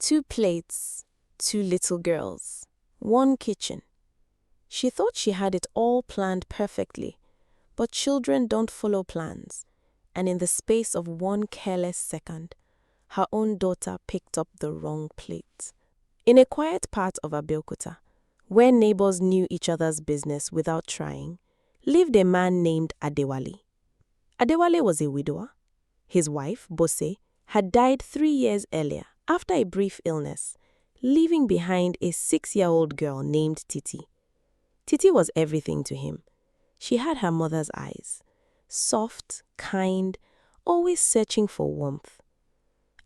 2 plates, 2 little girls, 1 kitchen. She thought she had it all planned perfectly, but children don't follow plans, and in the space of 1 careless second, her own daughter picked up the wrong plate. In a quiet part of Abeokuta, where neighbors knew each other's business without trying, lived a man named Adewale. Adewale was a widower. His wife, Bose, had died 3 years earlier after a brief illness, leaving behind a 6-year-old girl named Titi. Titi was everything to him. She had her mother's eyes, soft, kind, always searching for warmth.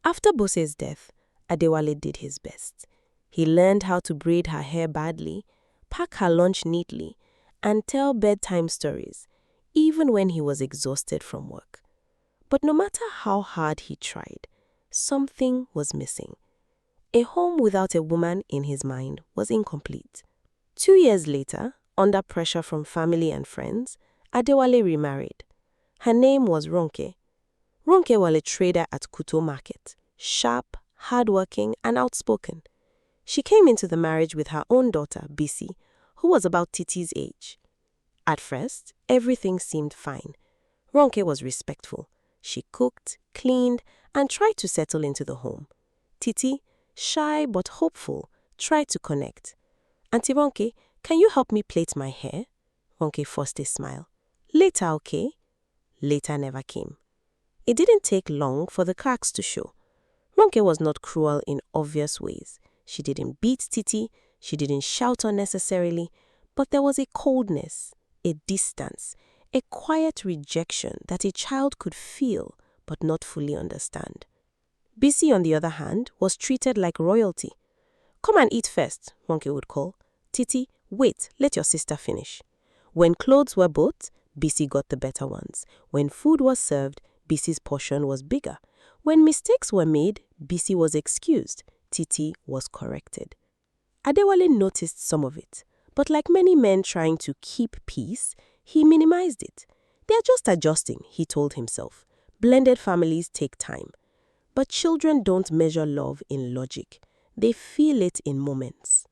After Bose's death, Adewale did his best. He learned how to braid her hair badly, pack her lunch neatly, and tell bedtime stories, even when he was exhausted from work. But no matter how hard he tried, something was missing. A home without a woman in his mind was incomplete. 2 years later, under pressure from family and friends, Adewale remarried. Her name was Ronke. Ronke was a trader at Kuto Market, sharp, hardworking, and outspoken. She came into the marriage with her own daughter, Bisi, who was about Titi's age. At first, everything seemed fine. Ronke was respectful. She cooked, cleaned, and tried to settle into the home. Titi, shy but hopeful, tried to connect. "Auntie Ronke, can you help me plait my hair?" Ronke forced a smile. "Later, okay?" Later never came. It didn't take long for the cracks to show. Ronke was not cruel in obvious ways. She didn't beat Titi, she didn't shout unnecessarily, but there was a coldness, a distance, a quiet rejection that a child could feel but not fully understand. Bisi, on the other hand, was treated like royalty. "Come and eat first," Ronke would call. "Titi, wait, let your sister finish." When clothes were bought, Bisi got the better ones. When food was served, Bisi's portion was bigger. When mistakes were made, Bisi was excused. Titi was corrected. Adewale noticed some of it, but like many men trying to keep peace, he minimized it. "They're just adjusting," he told himself. Blended families take time. But children don't measure love in logic. They feel it in moments.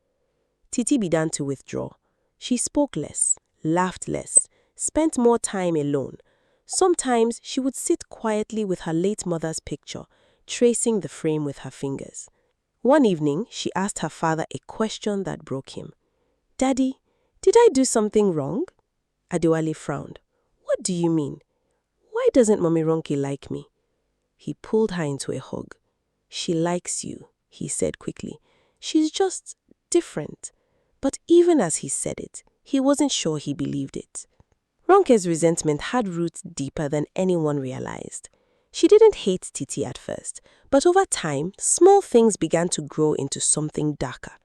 Titi began to withdraw. She spoke less, laughed less, spent more time alone. Sometimes she would sit quietly with her late mother's picture, tracing the frame with her fingers. One evening, she asked her father a question that broke him. "Daddy, did I do something wrong?" Adewale frowned. "What do you mean? Why doesn't Mommy Ronke like me?" He pulled her into a hug. "She likes you," he said quickly. "She's just different." But even as he said it, he wasn't sure he believed it. Ronke's resentment had roots deeper than anyone realized. She didn't hate Titi at first, but over time, small things began to grow into something darker.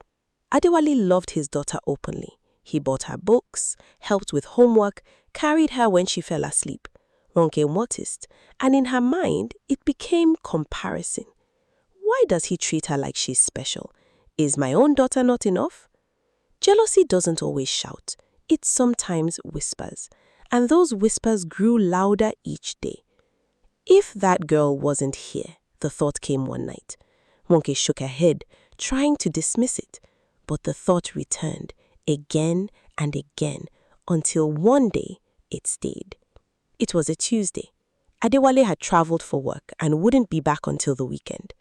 Adewale loved his daughter openly. He bought her books, helped with homework, carried her when she fell asleep. Ronke noticed, and in her mind, it became comparison. Why does he treat her like she's special? Is my own daughter not enough? Jealousy doesn't always shout. It sometimes whispers, and those whispers grew louder each day. If that girl wasn't here, the thought came one night. Ronke shook her head, trying to dismiss it, but the thought returned again and again until one day it stayed. It was a Tuesday. Adewale had traveled for work and wouldn't be back until the weekend.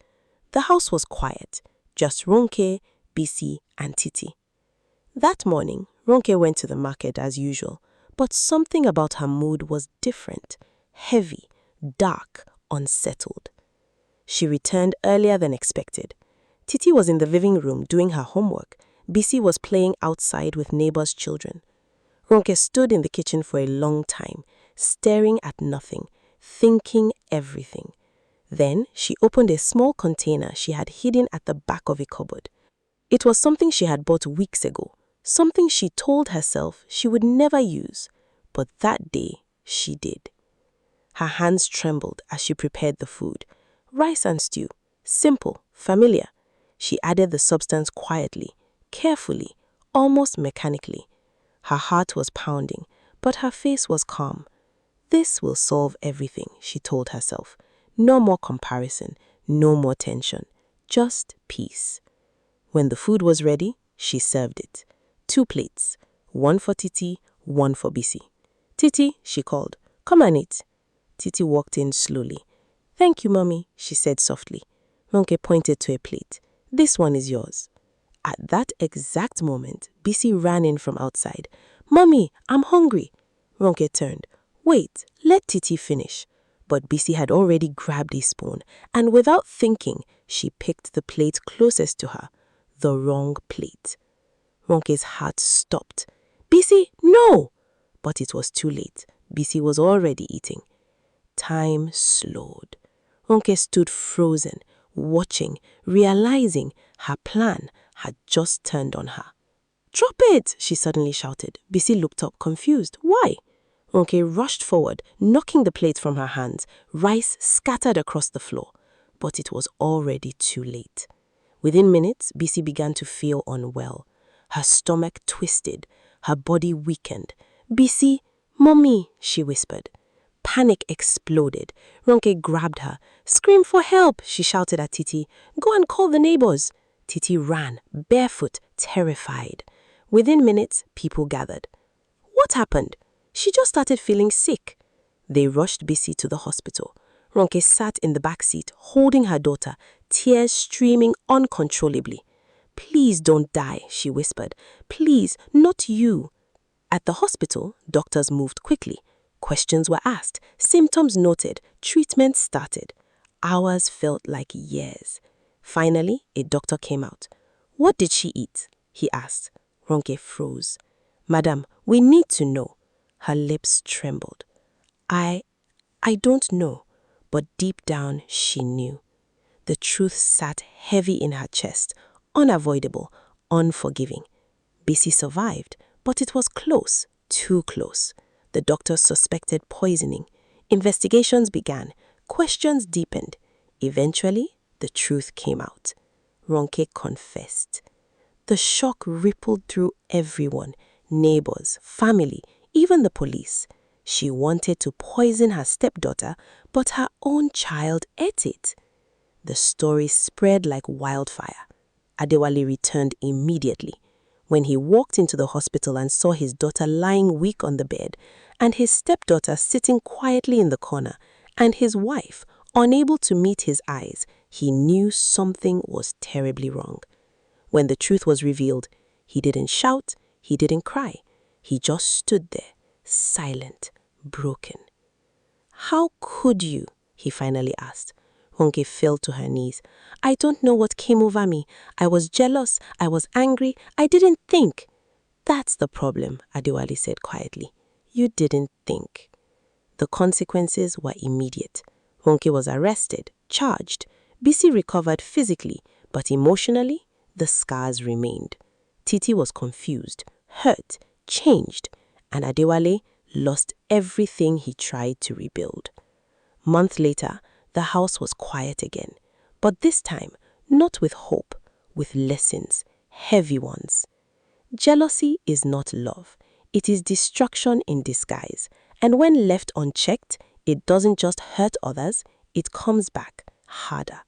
The house was quiet, just Ronke, Bisi, and Titi. That morning, Ronke went to the market as usual, but something about her mood was different, heavy, dark, unsettled. She returned earlier than expected. Titi was in the living room doing her homework. Bisi was playing outside with neighbors' children. Ronke stood in the kitchen for a long time, staring at nothing, thinking everything. Then she opened a small container she had hidden at the back of a cupboard. It was something she had bought weeks ago, something she told herself she would never use, but that day she did. Her hands trembled as she prepared the food. Rice and stew, simple, familiar. She added the substance quietly, carefully, almost mechanically. Her heart was pounding, but her face was calm. This will solve everything, she told herself. No more comparison, no more tension, just peace. When the food was ready, she served it. 2 plates, one for Titi, one for Bisi. "Titi," she called, "come and eat." Titi walked in slowly. "Thank you, Mommy," she said softly. Ronke pointed to a plate. "This one is yours." At that exact moment, Bisi ran in from outside. "Mommy, I'm hungry." Ronke turned. "Wait, let Titi finish." But Bisi had already grabbed a spoon, and without thinking, she picked the plate closest to her. The wrong plate. Ronke's heart stopped. "Bisi, no!" But it was too late. Bisi was already eating. Time slowed. Ronke stood frozen, watching, realizing her plan had just turned on her. "Drop it!" she suddenly shouted. Bisi looked up, confused. "Why?" Ronke rushed forward, knocking the plate from her hands. Rice scattered across the floor. But it was already too late. Within minutes, Bisi began to feel unwell. Her stomach twisted, her body weakened. "Bisi, Mommy," she whispered. Panic exploded. Ronke grabbed her. "Scream for help," she shouted at Titi. "Go and call the neighbors." Titi ran, barefoot, terrified. Within minutes, people gathered. "What happened?" "She just started feeling sick." They rushed Bisi to the hospital. Ronke sat in the back seat, holding her daughter, tears streaming uncontrollably. "Please don't die," she whispered. "Please, not you." At the hospital, doctors moved quickly. Questions were asked, symptoms noted, treatment started. Hours felt like years. Finally, a doctor came out. "What did she eat?" he asked. Ronke froze. "Madam, we need to know." Her lips trembled. I don't know," but deep down she knew. The truth sat heavy in her chest, unavoidable, unforgiving. Bisi survived, but it was close, too close. The doctors suspected poisoning. Investigations began. Questions deepened. Eventually, the truth came out. Ronke confessed. The shock rippled through everyone, neighbors, family, even the police. She wanted to poison her stepdaughter, but her own child ate it. The story spread like wildfire. Adewale returned immediately. When he walked into the hospital and saw his daughter lying weak on the bed, and his stepdaughter sitting quietly in the corner, and his wife unable to meet his eyes, he knew something was terribly wrong. When the truth was revealed, he didn't shout, he didn't cry. He just stood there, silent, broken. "How could you?" he finally asked. Ronke fell to her knees. "I don't know what came over me. I was jealous, I was angry, I didn't think." "That's the problem," Adewale said quietly. "You didn't think." The consequences were immediate. Ronke was arrested, charged. Bisi recovered physically, but emotionally, the scars remained. Titi was confused, hurt, changed, and Adewale lost everything he tried to rebuild. Months later, the house was quiet again, but this time, not with hope, with lessons, heavy ones. Jealousy is not love. It is destruction in disguise, and when left unchecked, it doesn't just hurt others, it comes back harder.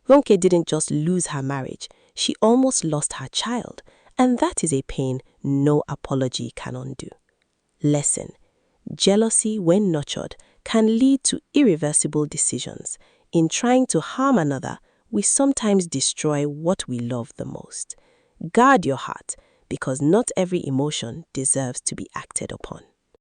Ronke didn't just lose her marriage, she almost lost her child, and that is a pain no apology can undo. Lesson: jealousy, when nurtured, can lead to irreversible decisions. In trying to harm another, we sometimes destroy what we love the most. Guard your heart, because not every emotion deserves to be acted upon.